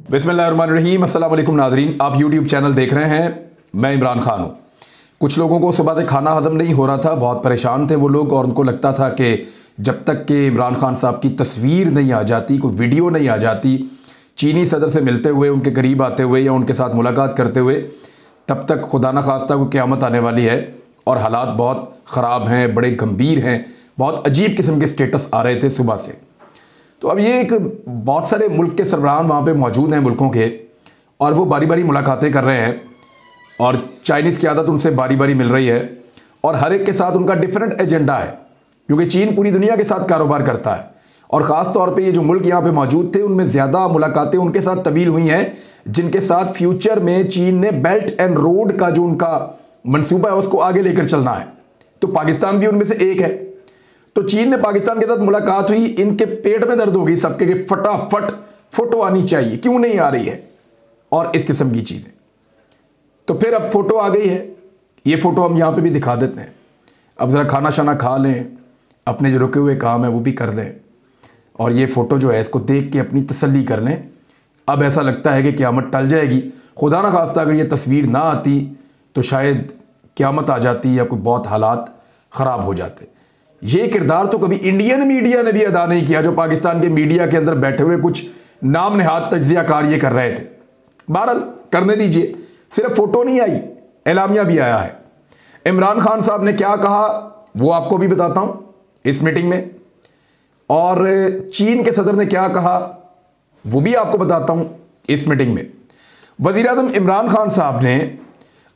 बिस्मिल्लाहिर्रहमानिर्रहीम। अस्सलाम वालेकुम नाज़रीन, आप यूट्यूब चैनल देख रहे हैं। मैं इमरान खान हूँ। कुछ लोगों को सुबह से खाना हज़म नहीं हो रहा था, बहुत परेशान थे वो लोग, और उनको लगता था कि जब तक कि इमरान खान साहब की तस्वीर नहीं आ जाती, कोई वीडियो नहीं आ जाती चीनी सदर से मिलते हुए, उनके करीब आते हुए या उनके साथ मुलाकात करते हुए, तब तक खुदा न खास्ता को क़यामत आने वाली है। और हालात बहुत ख़राब हैं, बड़े गंभीर हैं, बहुत अजीब किस्म के स्टेटस आ रहे थे सुबह से। तो अब ये एक बहुत सारे मुल्क के सरबराहान वहाँ पे मौजूद हैं मुल्कों के, और वो बारी बारी मुलाकातें कर रहे हैं, और चाइनीज़ की आदत उनसे बारी बारी मिल रही है, और हर एक के साथ उनका डिफरेंट एजेंडा है, क्योंकि चीन पूरी दुनिया के साथ कारोबार करता है। और ख़ास तौर पे ये जो मुल्क यहाँ पे मौजूद थे, उनमें ज़्यादा मुलाकातें उनके साथ तवील हुई हैं जिनके साथ फ्यूचर में चीन ने बेल्ट एंड रोड का जो उनका मनसूबा है उसको आगे लेकर चलना है। तो पाकिस्तान भी उनमें से एक है। तो चीन ने पाकिस्तान के साथ मुलाकात हुई, इनके पेट में दर्द होगी सबके कि फटाफट फोटो आनी चाहिए, क्यों नहीं आ रही है, और इस किस्म की चीज़ें। तो फिर अब फोटो आ गई है, ये फोटो हम यहाँ पे भी दिखा देते हैं। अब ज़रा खाना शाना खा लें, अपने जो रुके हुए काम है वो भी कर लें, और ये फ़ोटो जो है इसको देख के अपनी तसल्ली कर लें। अब ऐसा लगता है कि क़यामत टल जाएगी। खुदा न खास्ता अगर ये तस्वीर ना आती तो शायद क़यामत आ जाती या कोई बहुत हालात ख़राब हो जाते। ये किरदार तो कभी इंडियन मीडिया ने भी अदा नहीं किया, जो पाकिस्तान के मीडिया के अंदर बैठे हुए कुछ नाम नेहाद तज्जिया कार ये कर रहे थे। बहरहाल करने दीजिए, सिर्फ फ़ोटो नहीं आई, एलामिया भी आया है। इमरान खान साहब ने क्या कहा वो आपको भी बताता हूँ इस मीटिंग में, और चीन के सदर ने क्या कहा वो भी आपको बताता हूँ इस मीटिंग में। वज़ीर-ए-आज़म इमरान खान साहब ने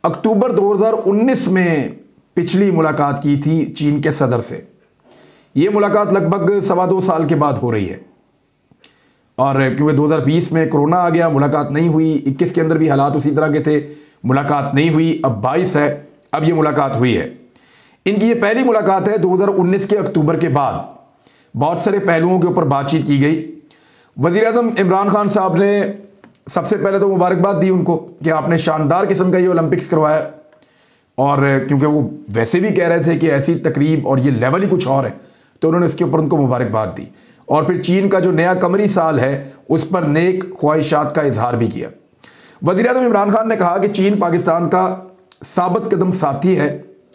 अक्टूबर 2019 में पिछली मुलाकात की थी चीन के सदर से। ये मुलाकात लगभग 2.25 साल के बाद हो रही है, और क्योंकि 2020 में कोरोना आ गया, मुलाकात नहीं हुई। 21 के अंदर भी हालात उसी तरह के थे, मुलाकात नहीं हुई। अब 22 है, अब ये मुलाकात हुई है। इनकी ये पहली मुलाकात है 2019 के अक्टूबर के बाद। बहुत सारे पहलुओं के ऊपर बातचीत की गई। वज़ीर-ए-आज़म इमरान खान साहब ने सबसे पहले तो मुबारकबाद दी उनको कि आपने शानदार किस्म का ये ओलंपिक्स करवाया, और क्योंकि वो वैसे भी कह रहे थे कि ऐसी तकरीब और ये लेवल ही कुछ और है, तो उन्होंने इसके ऊपर उनको मुबारकबाद दी। और फिर चीन का जो नया कमरी साल है उस पर नेक ख्वाहिशात का इजहार भी किया। वज़ीर-ए-आज़म इमरान खान ने कहा कि चीन पाकिस्तान का साबित कदम साथी है,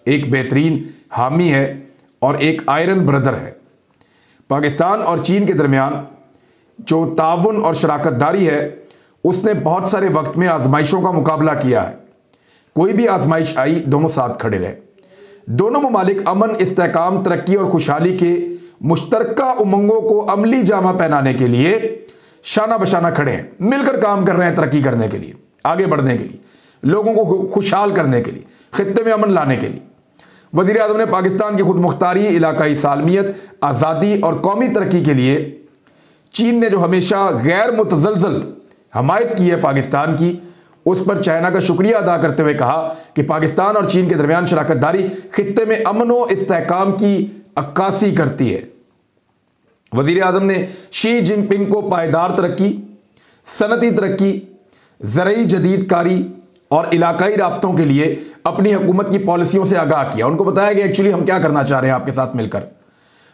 एक बेहतरीन हामी है, और एक आयरन ब्रदर है। पाकिस्तान और चीन के दरमियान जो ताउन और शराकतदारी है उसने बहुत सारे वक्त में आजमाइशों का मुकाबला किया है। कोई भी आजमाइश आई, दोनों साथ खड़े रहे। दोनों ममालिक अमन, इस्तेहकाम, तरक्की और खुशहाली के मुश्तरका उमंगों को अमली जामा पहनाने के लिए शाना बशाना खड़े हैं, मिलकर काम कर रहे हैं तरक्की करने के लिए, आगे बढ़ने के लिए, लोगों को खुशहाल करने के लिए, खित्ते में अमन लाने के लिए। वज़ीर आज़म ने पाकिस्तान की खुद मुख्तारी, इलाकाई सालमियत, आज़ादी और कौमी तरक्की के लिए चीन ने जो हमेशा गैर मुतज़लज़ल हमायत की है पाकिस्तान की, उस पर चाइना का शुक्रिया अदा करते हुए कहा कि पाकिस्तान और चीन के दरमियान शराकतदारी खित्ते में अमन व इस्तेहकाम की अक्कासी करती है। वज़ीर आज़म ने शी जिनपिंग को पायदार तरक्की, सनती तरक्की, ज़रई जदीदकारी और इलाकाई राब्तों के लिए अपनी हुकूमत की पॉलिसियों से आगाह किया। उनको बताया कि एक्चुअली हम क्या करना चाह रहे हैं आपके साथ मिलकर।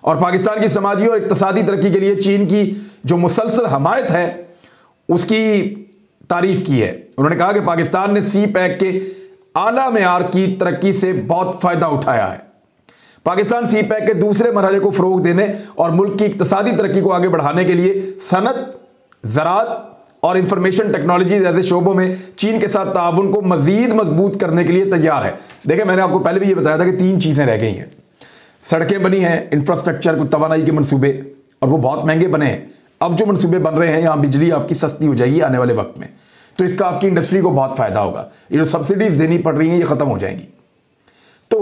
और पाकिस्तान की समाजी और इक़्तिसादी तरक्की के लिए चीन की जो मुसलसल हमायत है उसकी तारीफ की है। उन्होंने कहा कि पाकिस्तान ने सी पैक के आला मेयार की तरक्की से बहुत फ़ायदा उठाया है। पाकिस्तान सी पैक के दूसरे मरहले को फ़रोग़ देने और मुल्क की इक़्तिसादी तरक्की को आगे बढ़ाने के लिए सनत, ज़राअत और इंफॉर्मेशन टेक्नोलॉजी जैसे शोबों में चीन के साथ ताउन को मज़ीद मजबूत करने के लिए तैयार है। देखिए, मैंने आपको पहले भी ये बताया था कि 3 चीज़ें रह गई हैं। सड़कें बनी हैं, इंफ्रास्ट्रक्चर को तवानाई के मनसूबे, और वो बहुत महंगे बने हैं। अब जो मनसूबे बन रहे हैं, यहाँ बिजली आपकी सस्ती हो जाएगी आने वाले वक्त में, तो इसका आपकी इंडस्ट्री को बहुत फ़ायदा होगा। ये जो सब्सिडीज़ देनी पड़ रही हैं ये ख़त्म हो जाएंगी। तो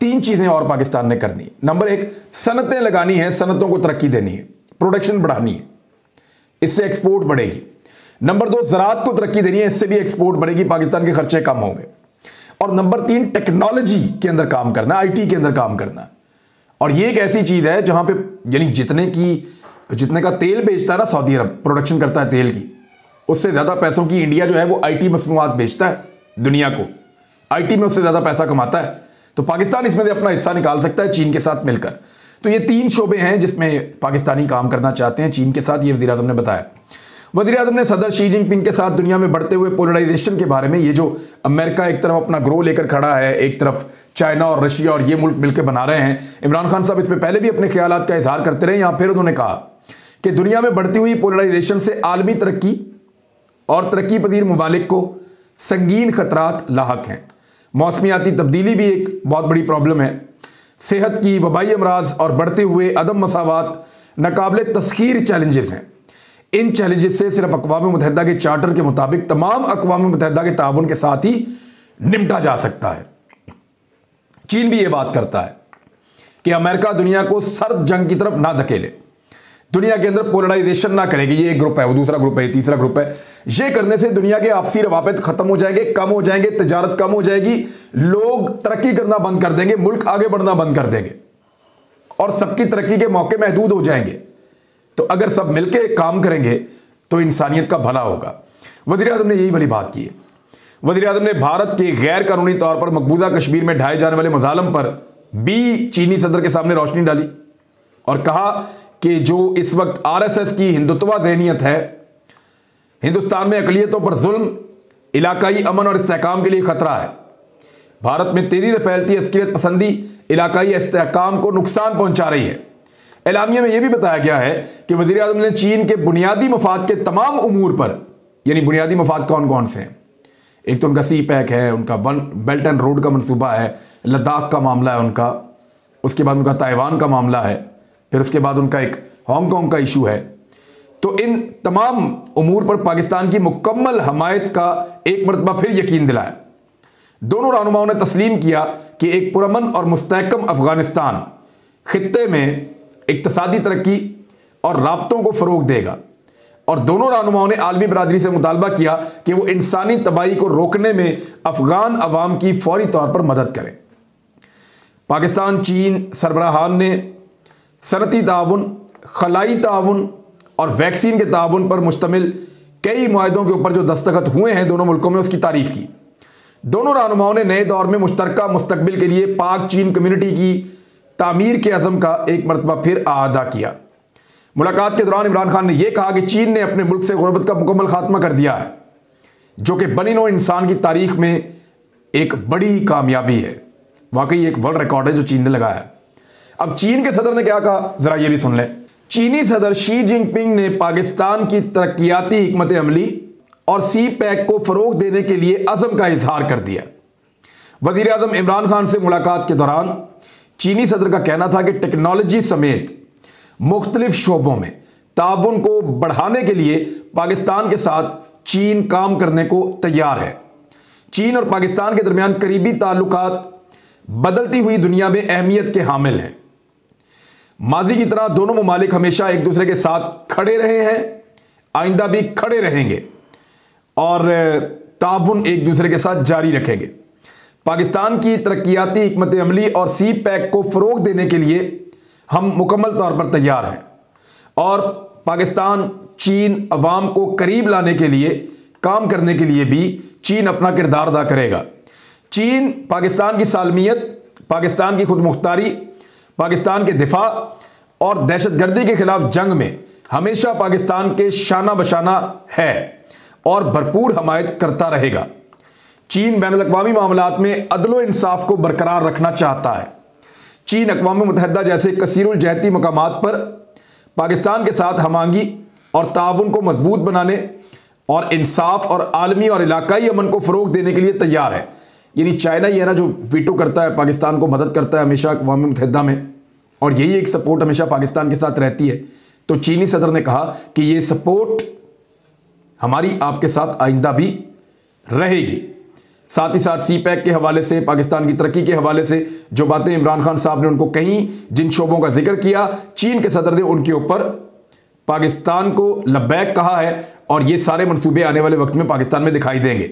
3 चीज़ें और पाकिस्तान ने करनी है। नंबर 1, सनतें लगानी है, सनतों को तरक्की देनी है, प्रोडक्शन बढ़ानी है, इससे एक्सपोर्ट बढ़ेगी। नंबर 2, ज़राअत को तरक्की देनी है, इससे भी एक्सपोर्ट बढ़ेगी, पाकिस्तान के खर्चे कम होंगे। और नंबर 3, टेक्नोलॉजी के अंदर काम करना, IT के अंदर काम करना। और ये एक ऐसी चीज़ है जहाँ पे यानी जितने का तेल बेचता है ना सऊदी अरब, प्रोडक्शन करता है तेल की, उससे ज़्यादा पैसों की इंडिया जो है वो IT मसनूआत बेचता है दुनिया को। IT में उससे ज़्यादा पैसा कमाता है। तो पाकिस्तान इसमें से अपना हिस्सा निकाल सकता है चीन के साथ मिलकर। तो ये 3 शोबे हैं जिसमें पाकिस्तानी काम करना चाहते हैं चीन के साथ, ये वज़ीर आज़म ने बताया। वज़ीर-ए-आज़म ने सदर शी जिनपिंग के साथ दुनिया में बढ़ते हुए पोलराइजेशन के बारे में, ये जो अमेरिका एक तरफ अपना ग्रो लेकर खड़ा है, एक तरफ चाइना और रशिया और ये मुल्क मिलकर बना रहे हैं, इमरान खान साहब इसमें पहले भी अपने ख्यालात का इजहार करते रहे। यहाँ फिर उन्होंने कहा कि दुनिया में बढ़ती हुई पोलराइजेशन से आलमी तरक्की और तरक्की पजीर ममालिक को संगीन खतरात लाहक हैं। मौसमियाती तब्दीली भी एक बहुत बड़ी प्रॉब्लम है। सेहत की वबाई अमराज और बढ़ते हुए अदम मसावात नाकाबिले तस्खीर चैलेंजेस हैं। इन चैलेंजेस से सिर्फ अक़वाम मुत्तहिदा के चार्टर के मुताबिक तमाम अक़वाम मुत्तहिदा के ताउन के साथ ही निपटा जा सकता है। चीन भी ये बात करता है कि अमेरिका दुनिया को सर्द जंग की तरफ ना धकेले, दुनिया के अंदर पोलराइजेशन ना करेगी। ये एक ग्रुप है, वो दूसरा ग्रुप है, तीसरा ग्रुप है। ये करने से दुनिया के आपसी रवाबित खत्म हो जाएंगे, कम हो जाएंगे, तजारत कम हो जाएगी, लोग तरक्की करना बंद कर देंगे, मुल्क आगे बढ़ना बंद कर देंगे और सबकी तरक्की के मौके महदूद हो जाएंगे। तो अगर सब मिलकर काम करेंगे तो इंसानियत का भला होगा। वज़ीर-ए-आज़म ने यही वाली बात की है। वज़ीर-ए-आज़म ने भारत के गैर कानूनी तौर पर मकबूजा कश्मीर में ढाए जाने वाले मजालम पर भी चीनी सदर के सामने रोशनी डाली और कहा कि जो इस वक्त आरएसएस की हिंदुत्वा ज़हनियत है, हिंदुस्तान में अक़लियतों पर जुल्म इलाकाई अमन और इस्तेहकाम के लिए खतरा है। भारत में तेजी से फैलती अस्करियत पसंदी इलाकाई इस्तेहकाम को नुकसान पहुंचा रही है। एलामिया में यह भी बताया गया है कि वज़ीर-ए-आज़म ने चीन के बुनियादी मफाद के तमाम उमूर पर, यानी बुनियादी मफाद कौन कौन से हैं, एक तो उनका सी पैक है, उनका वन बेल्ट एंड रोड का मनसूबा है, लद्दाख का मामला है उनका, उसके बाद उनका ताइवान का मामला है, फिर उसके बाद उनका एक हांगकांग का इशू है। तो इन तमाम उमूर पर पाकिस्तान की मुकम्मल हमायत का एक मरतबा फिर यकीन दिलाया। दोनों रहनुमाओं ने तस्लीम किया कि एक पुरअमन और मुस्तहकम अफगानिस्तान खित्ते में इक्तसादी तरक्की और राब्तों को फ़रोग देगा और दोनों रहनुमाओं ने आलमी बरादरी से मुतालबा किया कि वो इंसानी तबाही को रोकने में अफगान अवाम की फौरी तौर पर मदद करें। पाकिस्तान चीन सरबराहान ने सनती ताउन, खलाई ताउन और वैक्सीन के ताउन पर मुश्तमिल कई मुआहदों के ऊपर जो दस्तखत हुए हैं दोनों मुल्कों में, उसकी तारीफ की। दोनों रहनुमाओं ने नए दौर में मुश्तरका मुस्तकबिल के लिए पाक चीन कम्युनिटी की तामीर के अज़म का एक मरतबा फिर आदा किया। मुलाकात के दौरान इमरान खान ने यह कहा कि चीन ने अपने मुल्क से गुर्बत का मुकम्मल खात्मा कर दिया है, जो कि बनी नौ इंसान की तारीख में एक बड़ी कामयाबी है। वाकई एक वर्ल्ड रिकॉर्ड है जो चीन ने लगाया। अब चीन के सदर ने क्या कहा, जरा ये भी सुन लें। चीनी सदर शी जिनपिंग ने पाकिस्तान की तरक्याती हिकमत अमली और सी पैक को फरोग देने के लिए अज़म का इजहार कर दिया। वज़ीर-ए-आज़म इमरान खान से मुलाकात के दौरान चीनी सदर का कहना था कि टेक्नोलॉजी समेत मुख्तलिफ शोबों में ताउन को बढ़ाने के लिए पाकिस्तान के साथ चीन काम करने को तैयार है। चीन और पाकिस्तान के दरमियान करीबी ताल्लुकात बदलती हुई दुनिया में अहमियत के हामिल हैं। माजी की तरह दोनों ममालिक हमेशा एक दूसरे के साथ खड़े रहे हैं, आइंदा भी खड़े रहेंगे और ताउन एक दूसरे के साथ जारी रखेंगे। पाकिस्तान की तरक्याती हिकमत अमली और सी पैक को फ़रोग देने के लिए हम मुकम्मल तौर पर तैयार हैं और पाकिस्तान चीन अवाम को करीब लाने के लिए काम करने के लिए भी चीन अपना किरदार अदा करेगा। चीन पाकिस्तान की सालमियत, पाकिस्तान की खुदमुख्तारी, पाकिस्तान के दिफा और दहशतगर्दी के खिलाफ जंग में हमेशा पाकिस्तान के शाना बशाना है और भरपूर हमायत करता रहेगा। चीन बैनुल-अक़वामी मामलात में अदल व इंसाफ को बरकरार रखना चाहता है। चीन अक़वाम मुत्तहिदा जैसे कसीरुल जहती मकामात पर पाकिस्तान के साथ हमांगी और ताउन को मजबूत बनाने और इंसाफ और आलमी और इलाकाई अमन को फ़रोग देने के लिए तैयार है। यानी चाइना ही है ना जो वीटो करता है, पाकिस्तान को मदद करता है हमेशा अक़वाम मुत्तहिदा में, और यही एक सपोर्ट हमेशा पाकिस्तान के साथ रहती है। तो चीनी सदर ने कहा कि ये सपोर्ट हमारी आपके साथ आइंदा भी रहेगी। साथ ही साथ सी पैक के हवाले से, पाकिस्तान की तरक्की के हवाले से जो बातें इमरान खान साहब ने उनको कहीं, जिन शोबों का जिक्र किया, चीन के सदर ने उनके ऊपर पाकिस्तान को लब्बैक कहा है और ये सारे मंसूबे आने वाले वक्त में पाकिस्तान में दिखाई देंगे।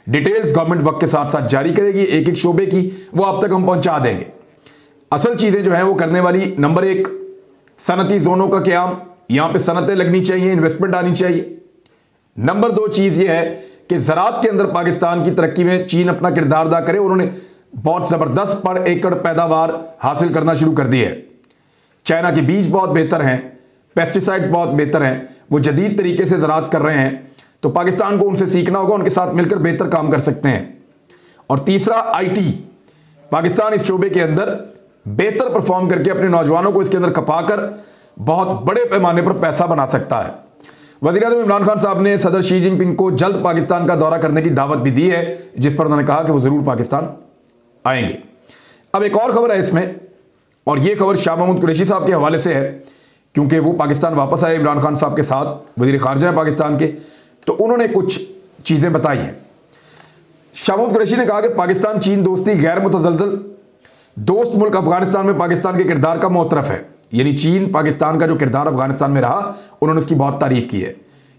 डिटेल्स गवर्नमेंट वक्त के साथ साथ जारी करेगी, एक एक शोबे की, वो आप तक हम पहुंचा देंगे। असल चीज़ें जो हैं वो करने वाली, नंबर एक सनती जोनों का क़याम, यहाँ पे सनतें लगनी चाहिए, इन्वेस्टमेंट आनी चाहिए। नंबर दो चीज़ ये है कि ज़राअत के अंदर पाकिस्तान की तरक्की में चीन अपना किरदार अदा करे। उन्होंने बहुत ज़बरदस्त पर एकड़ पैदावार हासिल करना शुरू कर दी है। चाइना के बीज बहुत बेहतर हैं, पेस्टिसाइड्स बहुत बेहतर हैं, वो जदीद तरीके से ज़राअत कर रहे हैं, तो पाकिस्तान को उनसे सीखना होगा, उनके साथ मिलकर बेहतर काम कर सकते हैं। और तीसरा आईटी, पाकिस्तान इस शोबे के अंदर बेहतर परफॉर्म करके अपने नौजवानों को इसके अंदर खपाकर बहुत बड़े पैमाने पर पैसा बना सकता है। वज़ीर-ए-आज़म इमरान खान साहब ने सदर शी जिनपिंग को जल्द पाकिस्तान का दौरा करने की दावत भी दी है, जिस पर उन्होंने कहा कि वो ज़रूर पाकिस्तान आएंगे। अब एक और खबर है इसमें, और ये खबर शाह महमूद कुरैशी साहब के हवाले से है, क्योंकि वो पाकिस्तान वापस आए इमरान खान साहब के साथ, वज़ीर ख़ारजा है पाकिस्तान के, तो उन्होंने कुछ चीज़ें बताई हैं। शाह महमूद कुरैशी ने कहा कि पाकिस्तान चीन दोस्ती गैर मुतज़लज़ल, दोस्त मुल्क अफगानिस्तान में पाकिस्तान के किरदार का मोतरफ है। यानी चीन पाकिस्तान का जो किरदार अफगानिस्तान में रहा, उन्होंने उसकी बहुत तारीफ की है।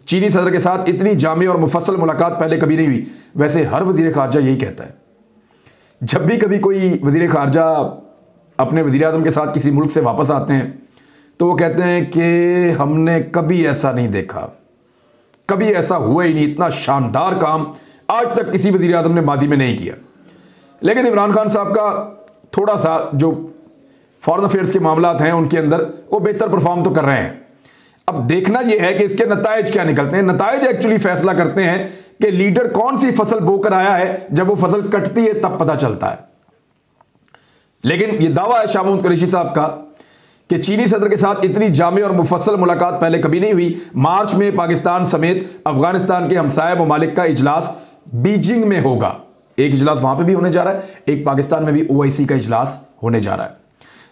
चीनी सदर के साथ इतनी जामी और मुफस्सल मुलाकात पहले कभी नहीं हुई। वैसे हर वज़ीर ख़ारजा यही कहता है, जब भी कभी कोई वज़ीर ख़ारजा अपने वज़ीर-ए-आज़म के साथ किसी मुल्क से वापस आते हैं तो वो कहते हैं कि हमने कभी ऐसा नहीं देखा, कभी ऐसा हुआ ही नहीं, इतना शानदार काम आज तक किसी वज़ीर-ए-आज़म ने माजी में नहीं किया। लेकिन इमरान खान साहब का थोड़ा सा जो फॉरेन अफेयर्स के मामलात हैं उनके अंदर वो बेहतर परफॉर्म तो कर रहे हैं। अब देखना यह है कि इसके नताइज क्या निकलते हैं। नताइज एक्चुअली फैसला करते हैं कि लीडर कौन सी फसल बोकर आया है, जब वो फसल कटती है तब पता चलता है। लेकिन यह दावा है शाह महमूद कुरैशी साहब का कि चीनी सदर के साथ इतनी जामे और मुफस्सल मुलाकात पहले कभी नहीं हुई। मार्च में पाकिस्तान समेत अफगानिस्तान के हमसाया ममालिक का इजलास बीजिंग में होगा। एक इजलास वहां पे भी होने जा रहा है, एक पाकिस्तान में भी OIC का इजलास होने जा रहा है।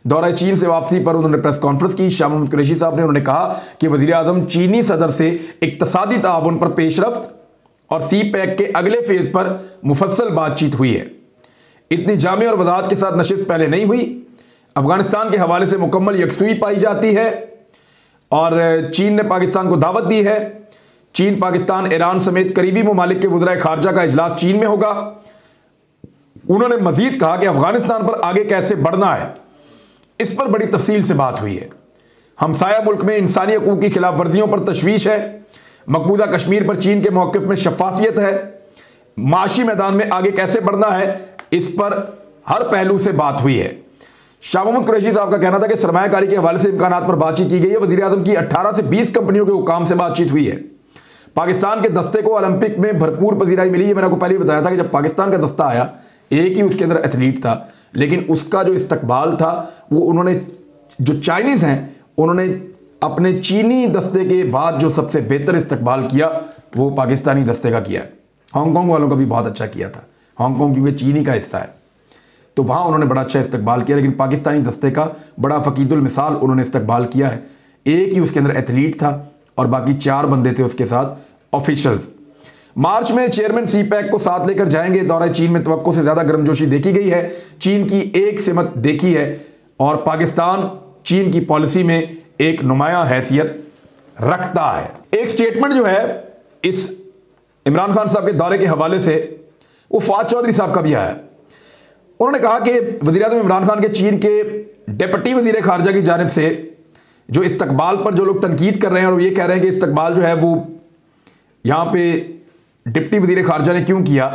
दौरा चीन से वापसी पर उन्होंने प्रेस कॉन्फ्रेंस की। शाह महमूद कुरैशी साहब ने उन्होंने कहा कि वज़ीर-ए-आज़म चीनी सदर से इक्तसादी ताउन पर पेशरफ्त और CPEC के अगले फेज पर मुफस्सल बातचीत हुई है। इतनी जामे और वज़ाहत के साथ नशिस्त पहले नहीं हुई। अफगानिस्तान के हवाले से मुकम्मल यकसुई पाई जाती है और चीन ने पाकिस्तान को दावत दी है। चीन, पाकिस्तान, ईरान समेत करीबी ममालिक के वज़राए ख़ारजा का इजलास चीन में होगा। उन्होंने मजीद कहा कि अफगानिस्तान पर आगे कैसे बढ़ना है, इस पर बड़ी तफसील से बात हुई है। हमसाया मुल्क में इंसानी हकूक़ की खिलाफ वर्जियों पर तशवीश है। मकबूजा कश्मीर पर चीन के मौक़िफ़ में शफाफियत है। माशी मैदान में आगे कैसे बढ़ना है, इस पर हर पहलू से बात हुई है। शाह महमूद कुरैशी साहब का कहना था कि सरमायाकारी के हवाले से इम्कानात पर बातचीत की गई है। वज़ीर-ए-आज़म की 18 से 20 कंपनियों के हुकाम से बातचीत हुई है। पाकिस्तान के दस्ते को ओलंपिक में भरपूर पजीराई मिली है। मैंने आपको पहले ही बताया था कि जब पाकिस्तान का दस्ता आया, एक ही उसके अंदर एथलीट था, लेकिन उसका जो इस्तकबाल था वो उन्होंने, जो चाइनीज़ हैं, उन्होंने अपने चीनी दस्ते के बाद जो सबसे बेहतर इस्तकबाल किया वो पाकिस्तानी दस्ते का किया है। हांगकांग वालों का भी बहुत अच्छा किया था। हांगकांग क्योंकि चीनी का हिस्सा है, तो वहाँ उन्होंने बड़ा अच्छा इस्तकबाल किया, लेकिन पाकिस्तानी दस्ते का बड़ा फ़कीदुल मिसाल उन्होंने इस्तकबाल किया है। एक ही उसके अंदर एथलीट था और बाकी 4 बंदे थे उसके साथ ऑफिशियल्स। मार्च में चेयरमैन CPEC को साथ लेकर जाएंगे। दौरा चीन में तवक्को से ज़्यादा गर्मजोशी देखी गई है। चीन की एक सिमत देखी है और पाकिस्तान चीन की पॉलिसी में एक नुमाया हैसियत रखता है। एक स्टेटमेंट जो है इस इमरान खान साहब के दौरे के हवाले से वो फवाद चौधरी साहब का भी आया। उन्होंने कहा कि वज़ीर-ए-आज़म इमरान खान के चीन के डिप्टी वज़ीर ख़ारजा की जानिब से जो इस्तकबाल पर जो लोग तनकीद कर रहे हैं और वो ये कह रहे हैं कि इस्तकबाल जो है वो यहाँ पे डिप्टी वज़ीर ख़ारजा ने क्यों किया,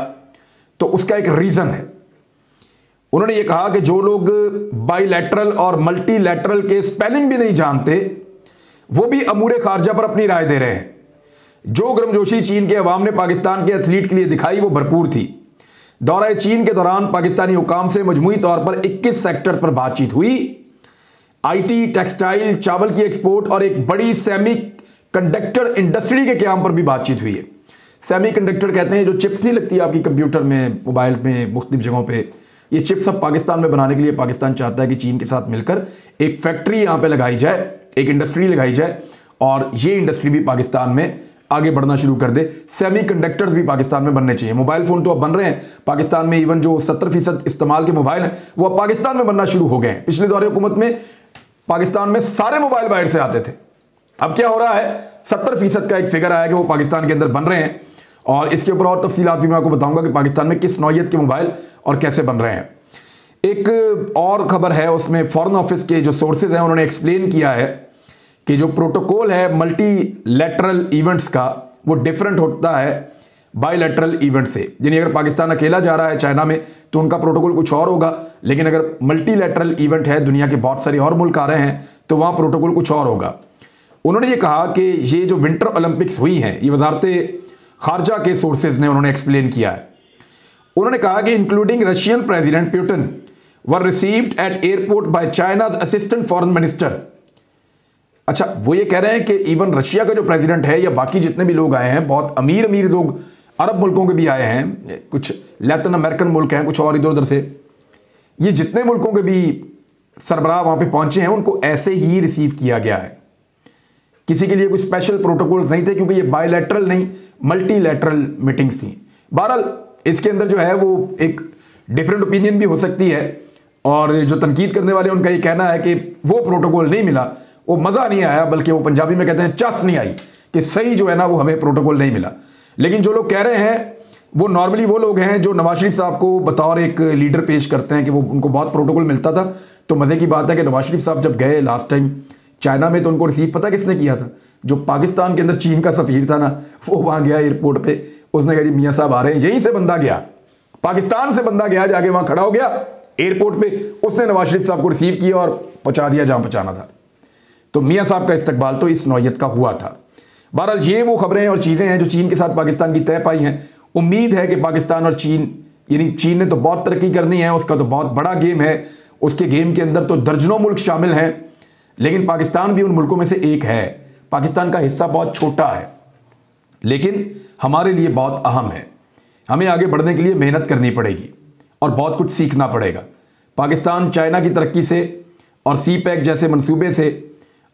तो उसका एक रीज़न है। उन्होंने ये कहा कि जो लोग बाईलैटरल और मल्टीलैटरल के स्पेलिंग भी नहीं जानते वो भी अमूर ख़ारजा पर अपनी राय दे रहे हैं। जो गर्मजोशी चीन के अवाम ने पाकिस्तान के एथलीट के लिए दिखाई वो भरपूर थी। दौरा चीन के दौरान पाकिस्तानी हुकाम से मजमूई तौर पर 21 सेक्टर्स पर बातचीत हुई। IT, टेक्सटाइल, चावल की एक्सपोर्ट और एक बड़ी सेमी कंडक्टर इंडस्ट्री के क़याम पर भी बातचीत हुई है। सेमी कंडक्टर कहते हैं जो चिप्स नहीं लगती आपकी कंप्यूटर में, मोबाइल में, मुख्तलिफ जगहों पे, ये चिप्स अब पाकिस्तान में बनाने के लिए पाकिस्तान चाहता है कि चीन के साथ मिलकर एक फैक्ट्री यहाँ पे लगाई जाए, एक इंडस्ट्री लगाई जाए और ये इंडस्ट्री भी पाकिस्तान में आगे बढ़ना शुरू कर दे। सेमी कंडक्टर्स भी पाकिस्तान में बनने चाहिए। मोबाइल फ़ोन तो अब बन रहे हैं पाकिस्तान में, इवन जो 70% इस्तेमाल के मोबाइल हैं वो अब पाकिस्तान में बनना शुरू हो गए हैं। पिछले दौरे हुकूमत में पाकिस्तान में सारे मोबाइल बाहर से आते थे। अब क्या हो रहा है, 70% का एक फिगर आया कि वो पाकिस्तान के अंदर बन रहे हैं और इसके ऊपर और तफसीलात भी मैं आपको बताऊंगा कि पाकिस्तान में किस नौइयत के मोबाइल और कैसे बन रहे हैं। एक और खबर है, उसमें फॉरेन ऑफिस के जो सोर्सेज हैं उन्होंने एक्सप्लेन किया है कि जो प्रोटोकॉल है मल्टीलैटरल इवेंट्स का वो डिफरेंट होता है बाईलैटरल इवेंट से। यानी अगर पाकिस्तान अकेला जा रहा है चाइना में तो उनका प्रोटोकॉल कुछ और होगा, लेकिन अगर मल्टीलैटरल इवेंट है, दुनिया के बहुत सारे और मुल्क आ रहे हैं, तो वहाँ प्रोटोकॉल कुछ और होगा। उन्होंने ये कहा कि ये जो विंटर ओलंपिक्स हुई हैं, ये वजारत खारजा के सोर्सेज ने उन्होंने एक्सप्लेन किया है। उन्होंने कहा कि including Russian president Putin were received at airport by China's assistant foreign minister. अच्छा, वो ये कह रहे हैं कि इवन रशिया का जो प्रेसिडेंट है या बाकी जितने भी लोग आए हैं, बहुत अमीर अमीर लोग अरब मुल्कों के भी आए हैं, कुछ लैटिन अमेरिकन मुल्क हैं, कुछ और इधर उधर से, ये जितने मुल्कों के भी सरबराह वहाँ पे पहुँचे हैं, उनको ऐसे ही रिसीव किया गया है। किसी के लिए कोई स्पेशल प्रोटोकॉल्स नहीं थे, क्योंकि ये बायलैटरल नहीं मल्टीलैटरल मीटिंग्स थी। बहरहाल इसके अंदर जो है वो एक डिफरेंट ओपिनियन भी हो सकती है, और जो तनकीद करने वाले उनका ये कहना है कि वो प्रोटोकॉल नहीं मिला, वो मज़ा नहीं आया, बल्कि वो पंजाबी में कहते हैं चस नहीं आई, कि सही जो है ना वो हमें प्रोटोकॉल नहीं मिला। लेकिन जो लोग कह रहे हैं वो नॉर्मली वो लोग हैं जो नवाज शरीफ साहब को बतौर एक लीडर पेश करते हैं कि वो उनको बहुत प्रोटोकॉल मिलता था। तो मज़े की बात है कि नवाज शरीफ साहब जब गए लास्ट टाइम चाइना में, तो उनको रिसीव पता किसने किया था? जो पाकिस्तान के अंदर चीन का सफ़ीर था ना, वो वहाँ गया एयरपोर्ट पे, उसने कहा मियाँ साहब आ रहे हैं, यहीं से बंदा गया, पाकिस्तान से बंदा गया, जाके वहाँ खड़ा हो गया एयरपोर्ट पे, उसने नवाज शरीफ साहब को रिसीव किया और पहुँचा दिया जहाँ पहुँचाना था। तो मियाँ साहब का इस्तकबाल तो इस नौयत का हुआ था। बहरहाल ये वो खबरें और चीज़ें हैं जो चीन के साथ पाकिस्तान की तय पाई हैं। उम्मीद है कि पाकिस्तान और चीन, यानी चीन ने तो बहुत तरक्की करनी है, उसका तो बहुत बड़ा गेम है, उसके गेम के अंदर तो दर्जनों मुल्क शामिल हैं, लेकिन पाकिस्तान भी उन मुल्कों में से एक है। पाकिस्तान का हिस्सा बहुत छोटा है, लेकिन हमारे लिए बहुत अहम है। हमें आगे बढ़ने के लिए मेहनत करनी पड़ेगी और बहुत कुछ सीखना पड़ेगा। पाकिस्तान चाइना की तरक्की से और सी पैक जैसे मंसूबे से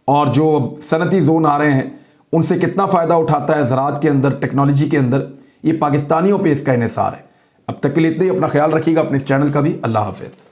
और जो सनती जोन आ रहे हैं उनसे कितना फ़ायदा उठाता है ज़राअत के अंदर, टेक्नोलॉजी के अंदर, ये पाकिस्तानियों पे इसका इन्हिसार है। अब तक के लिए इतना ही। अपना ख्याल रखिएगा, अपने इस चैनल का भी। अल्लाह हाफ़िज़।